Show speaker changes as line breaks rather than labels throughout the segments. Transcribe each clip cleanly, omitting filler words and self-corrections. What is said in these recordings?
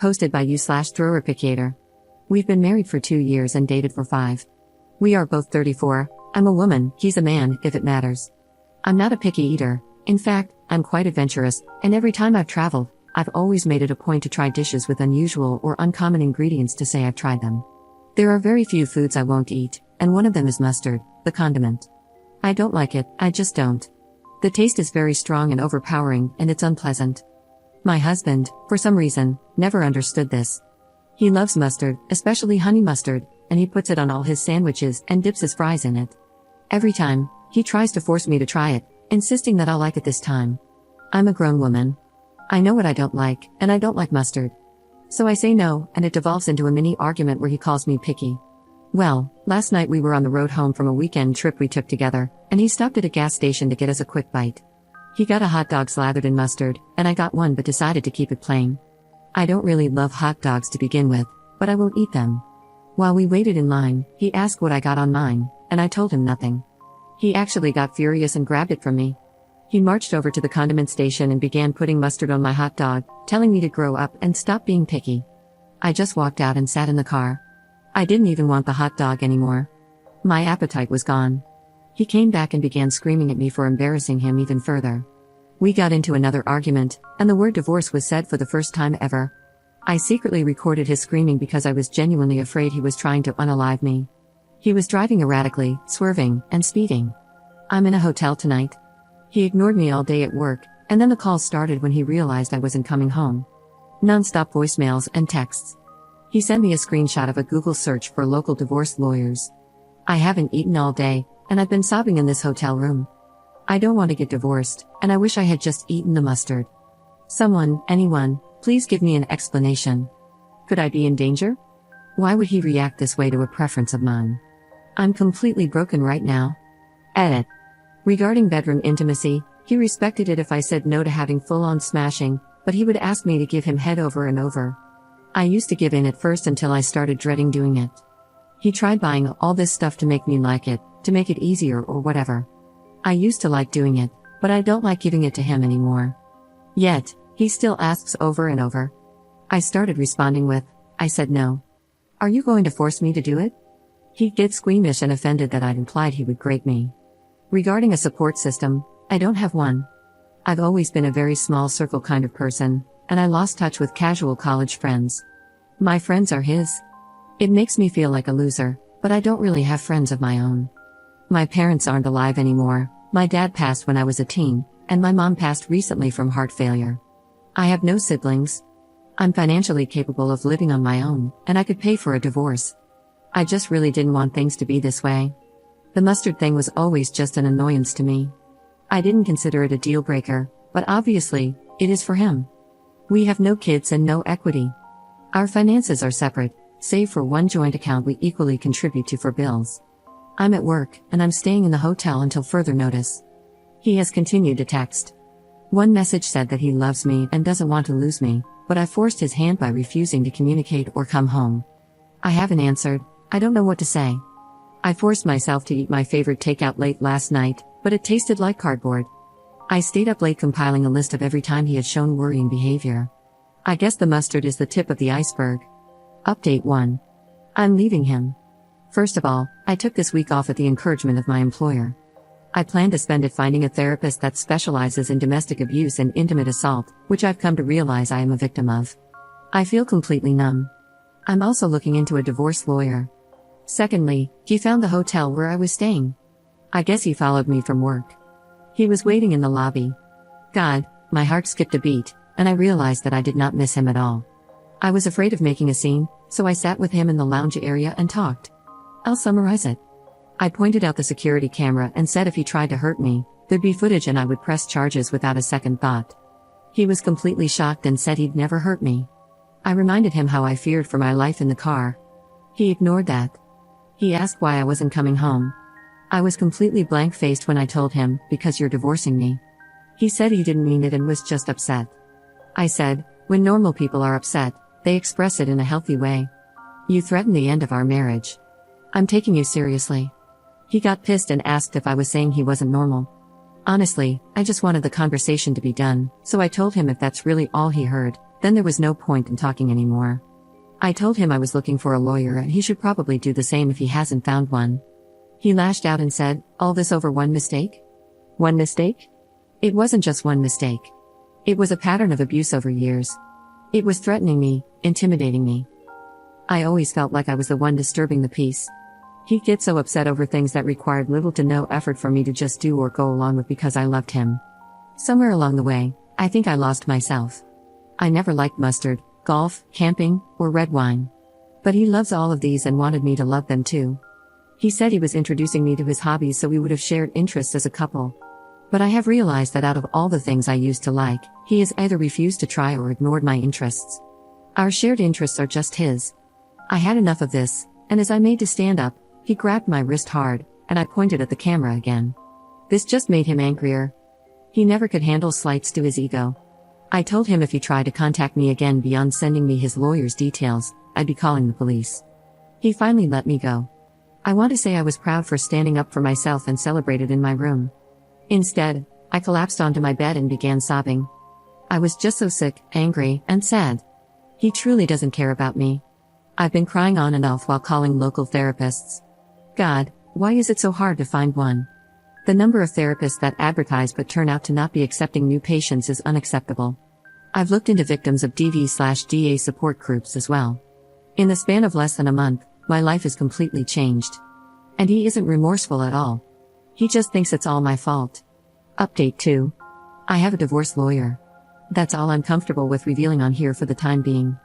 Posted by you/throwerpiccator. We've been married for 2 years and dated for 5. We are both 34. I'm a woman, he's a man, if it matters. I'm not a picky eater. In fact, I'm quite adventurous, and every time I've traveled, I've always made it a point to try dishes with unusual or uncommon ingredients to say I've tried them. There are very few foods I won't eat, and one of them is mustard, the condiment. I don't like it, I just don't. The taste is very strong and overpowering, and it's unpleasant. My husband, for some reason, never understood this. He loves mustard, especially honey mustard, and he puts it on all his sandwiches and dips his fries in it. Every time, he tries to force me to try it, insisting that I'll like it this time. I'm a grown woman. I know what I don't like, and I don't like mustard. So I say no, and it devolves into a mini argument where he calls me picky. Well, last night we were on the road home from a weekend trip we took together, and he stopped at a gas station to get us a quick bite. He got a hot dog slathered in mustard, and I got one but decided to keep it plain. I don't really love hot dogs to begin with, but I will eat them. While we waited in line, he asked what I got on mine, and I told him nothing. He actually got furious and grabbed it from me. He marched over to the condiment station and began putting mustard on my hot dog, telling me to grow up and stop being picky. I just walked out and sat in the car. I didn't even want the hot dog anymore. My appetite was gone. He came back and began screaming at me for embarrassing him even further. We got into another argument, and the word divorce was said for the first time ever. I secretly recorded his screaming because I was genuinely afraid he was trying to unalive me. He was driving erratically, swerving, and speeding. I'm in a hotel tonight. He ignored me all day at work, and then the calls started when he realized I wasn't coming home. Non-stop voicemails and texts. He sent me a screenshot of a Google search for local divorce lawyers. I haven't eaten all day, and I've been sobbing in this hotel room. I don't want to get divorced, and I wish I had just eaten the mustard. Someone, anyone, please give me an explanation. Could I be in danger? Why would he react this way to a preference of mine? I'm completely broken right now. Edit. Regarding bedroom intimacy, he respected it if I said no to having full-on smashing, but he would ask me to give him head over and over. I used to give in at first until I started dreading doing it. He tried buying all this stuff to make me like it, to make it easier or whatever. I used to like doing it, but I don't like giving it to him anymore. Yet, he still asks over and over. I started responding with, I said no. Are you going to force me to do it? He'd get squeamish and offended that I'd implied he would grate me. Regarding a support system, I don't have one. I've always been a very small circle kind of person, and I lost touch with casual college friends. My friends are his. It makes me feel like a loser, but I don't really have friends of my own. My parents aren't alive anymore. My dad passed when I was a teen, and my mom passed recently from heart failure. I have no siblings. I'm financially capable of living on my own, and I could pay for a divorce. I just really didn't want things to be this way. The mustard thing was always just an annoyance to me. I didn't consider it a deal breaker, but obviously, it is for him. We have no kids and no equity. Our finances are separate, save for one joint account we equally contribute to for bills. I'm at work, and I'm staying in the hotel until further notice. He has continued to text. One message said that he loves me and doesn't want to lose me, but I forced his hand by refusing to communicate or come home. I haven't answered. I don't know what to say. I forced myself to eat my favorite takeout late last night, but it tasted like cardboard. I stayed up late compiling a list of every time he had shown worrying behavior. I guess the mustard is the tip of the iceberg. Update 1. I'm leaving him. First of all, I took this week off at the encouragement of my employer. I plan to spend it finding a therapist that specializes in domestic abuse and intimate assault, which I've come to realize I am a victim of. I feel completely numb. I'm also looking into a divorce lawyer. Secondly, he found the hotel where I was staying. I guess he followed me from work. He was waiting in the lobby. God, my heart skipped a beat, and I realized that I did not miss him at all. I was afraid of making a scene, so I sat with him in the lounge area and talked. I'll summarize it. I pointed out the security camera and said if he tried to hurt me, there'd be footage and I would press charges without a second thought. He was completely shocked and said he'd never hurt me. I reminded him how I feared for my life in the car. He ignored that. He asked why I wasn't coming home. I was completely blank-faced when I told him, because you're divorcing me. He said he didn't mean it and was just upset. I said, when normal people are upset, they express it in a healthy way. You threatened the end of our marriage. I'm taking you seriously. He got pissed and asked if I was saying he wasn't normal. Honestly, I just wanted the conversation to be done, so I told him if that's really all he heard, Then there was no point in talking anymore. I told him I was looking for a lawyer and he should probably do the same if he hasn't found one. He lashed out and said, "All this over one mistake?" One mistake? It wasn't just one mistake. It was a pattern of abuse over years. It was threatening me, intimidating me. I always felt like I was the one disturbing the peace. He'd get so upset over things that required little to no effort for me to just do or go along with because I loved him. Somewhere along the way, I think I lost myself. I never liked mustard, golf, camping, or red wine. But he loves all of these and wanted me to love them too. He said he was introducing me to his hobbies so we would have shared interests as a couple. But I have realized that out of all the things I used to like, he has either refused to try or ignored my interests. Our shared interests are just his. I had enough of this, and as I made to stand up, he grabbed my wrist hard, and I pointed at the camera again. This just made him angrier. He never could handle slights to his ego. I told him if he tried to contact me again beyond sending me his lawyer's details, I'd be calling the police. He finally let me go. I want to say I was proud for standing up for myself and celebrated in my room. Instead, I collapsed onto my bed and began sobbing. I was just so sick, angry, and sad. He truly doesn't care about me. I've been crying on and off while calling local therapists. God, why is it so hard to find one? The number of therapists that advertise but turn out to not be accepting new patients is unacceptable. I've looked into victims of DV/DA support groups as well. In the span of less than a month, my life is completely changed. And he isn't remorseful at all. He just thinks it's all my fault. Update 2. I have a divorce lawyer. That's all I'm comfortable with revealing on here for the time being.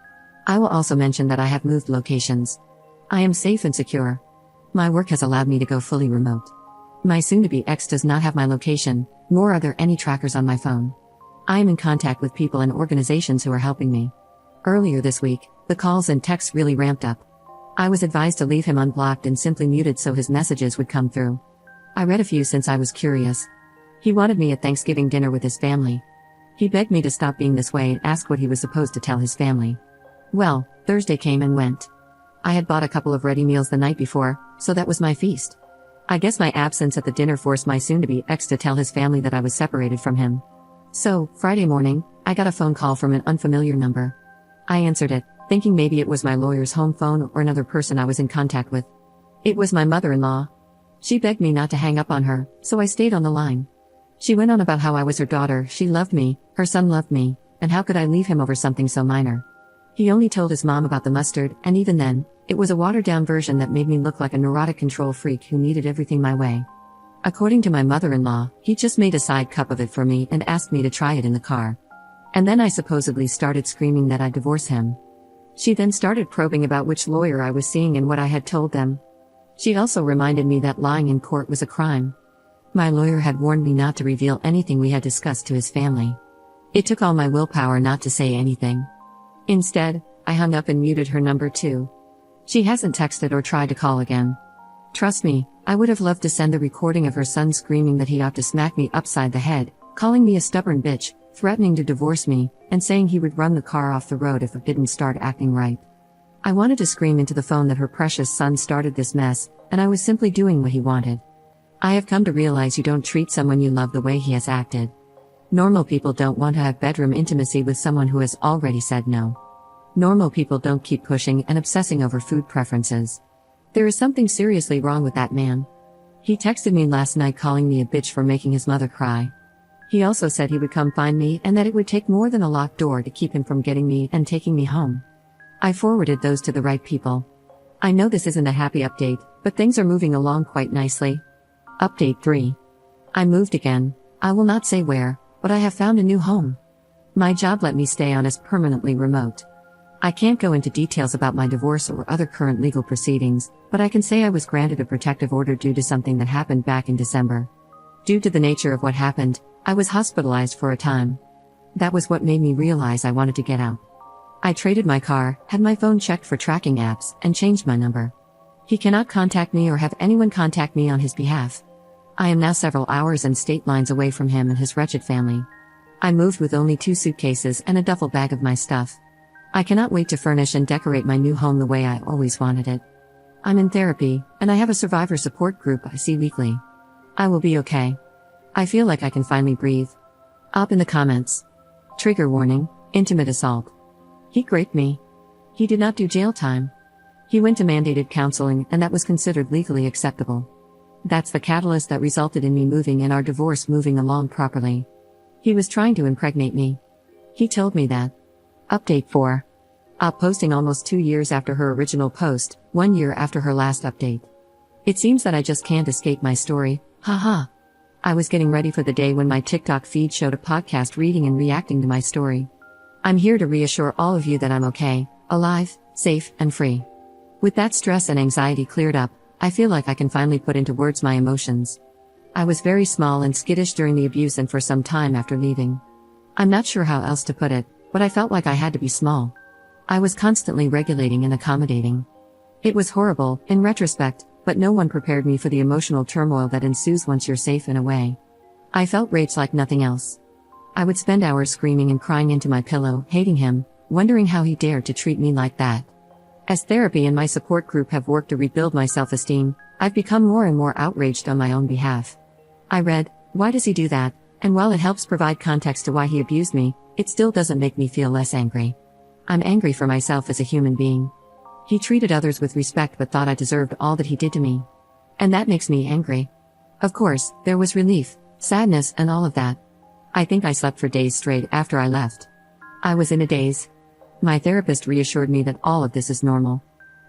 I will also mention that I have moved locations. I am safe and secure. My work has allowed me to go fully remote. My soon-to-be ex does not have my location, nor are there any trackers on my phone. I am in contact with people and organizations who are helping me. Earlier this week, the calls and texts really ramped up. I was advised to leave him unblocked and simply muted so his messages would come through. I read a few since I was curious. He wanted me at Thanksgiving dinner with his family. He begged me to stop being this way and asked what he was supposed to tell his family. Well, Thursday came and went. I had bought a couple of ready meals the night before, so that was my feast. I guess my absence at the dinner forced my soon-to-be ex to tell his family that I was separated from him. So, Friday morning, I got a phone call from an unfamiliar number. I answered it, thinking maybe it was my lawyer's home phone or another person I was in contact with. It was my mother-in-law. She begged me not to hang up on her, so I stayed on the line. She went on about how I was her daughter, she loved me, her son loved me, and how could I leave him over something so minor. He only told his mom about the mustard, and even then, it was a watered-down version that made me look like a neurotic control freak who needed everything my way. According to my mother-in-law, he just made a side cup of it for me and asked me to try it in the car. And then I supposedly started screaming that I'd divorce him. She then started probing about which lawyer I was seeing and what I had told them. She also reminded me that lying in court was a crime. My lawyer had warned me not to reveal anything we had discussed to his family. It took all my willpower not to say anything. Instead, I hung up and muted her number too. She hasn't texted or tried to call again. Trust me, I would have loved to send the recording of her son screaming that he ought to smack me upside the head, calling me a stubborn bitch, threatening to divorce me, and saying he would run the car off the road if it didn't start acting right. I wanted to scream into the phone that her precious son started this mess, and I was simply doing what he wanted. I have come to realize you don't treat someone you love the way he has acted. Normal people don't want to have bedroom intimacy with someone who has already said no. Normal people don't keep pushing and obsessing over food preferences. There is something seriously wrong with that man. He texted me last night calling me a bitch for making his mother cry. He also said he would come find me and that it would take more than a locked door to keep him from getting me and taking me home. I forwarded those to the right people. I know this isn't a happy update, but things are moving along quite nicely. Update 3. I moved again. I will not say where, but I have found a new home. My job let me stay on as permanently remote. I can't go into details about my divorce or other current legal proceedings, but I can say I was granted a protective order due to something that happened back in December. Due to the nature of what happened, I was hospitalized for a time. That was what made me realize I wanted to get out. I traded my car, had my phone checked for tracking apps, and changed my number. He cannot contact me or have anyone contact me on his behalf. I am now several hours and state lines away from him and his wretched family. I moved with only 2 suitcases and a duffel bag of my stuff. I cannot wait to furnish and decorate my new home the way I always wanted it. I'm in therapy, and I have a survivor support group I see weekly. I will be okay. I feel like I can finally breathe. Up in the comments. Trigger warning, intimate assault. He raped me. He did not do jail time. He went to mandated counseling, and that was considered legally acceptable. That's the catalyst that resulted in me moving and our divorce moving along properly. He was trying to impregnate me. He told me that. Update 4. Up posting almost 2 years after her original post, 1 year after her last update. It seems that I just can't escape my story, haha. I was getting ready for the day when my TikTok feed showed a podcast reading and reacting to my story. I'm here to reassure all of you that I'm okay, alive, safe, and free. With that stress and anxiety cleared up, I feel like I can finally put into words my emotions. I was very small and skittish during the abuse and for some time after leaving. I'm not sure how else to put it, but I felt like I had to be small. I was constantly regulating and accommodating. It was horrible, in retrospect, but no one prepared me for the emotional turmoil that ensues once you're safe and away. I felt raped like nothing else. I would spend hours screaming and crying into my pillow, hating him, wondering how he dared to treat me like that. As therapy and my support group have worked to rebuild my self-esteem, I've become more and more outraged on my own behalf. I read, "Why does he do that?" And while it helps provide context to why he abused me, it still doesn't make me feel less angry. I'm angry for myself as a human being. He treated others with respect but thought I deserved all that he did to me. And that makes me angry. Of course, there was relief, sadness, and all of that. I think I slept for days straight after I left. I was in a daze. My therapist reassured me that all of this is normal.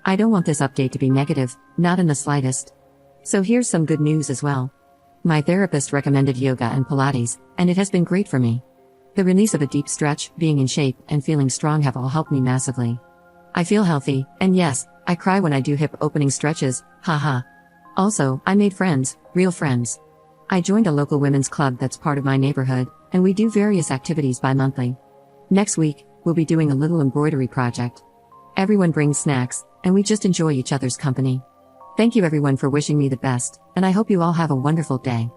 I don't want this update to be negative, not in the slightest. So here's some good news as well. My therapist recommended yoga and Pilates, and it has been great for me. The release of a deep stretch, being in shape, and feeling strong have all helped me massively. I feel healthy, and yes, I cry when I do hip opening stretches, haha. Also, I made friends, real friends. I joined a local women's club that's part of my neighborhood, and we do various activities bi-monthly. Next week, we'll be doing a little embroidery project. Everyone brings snacks, and we just enjoy each other's company. Thank you everyone for wishing me the best, and I hope you all have a wonderful day.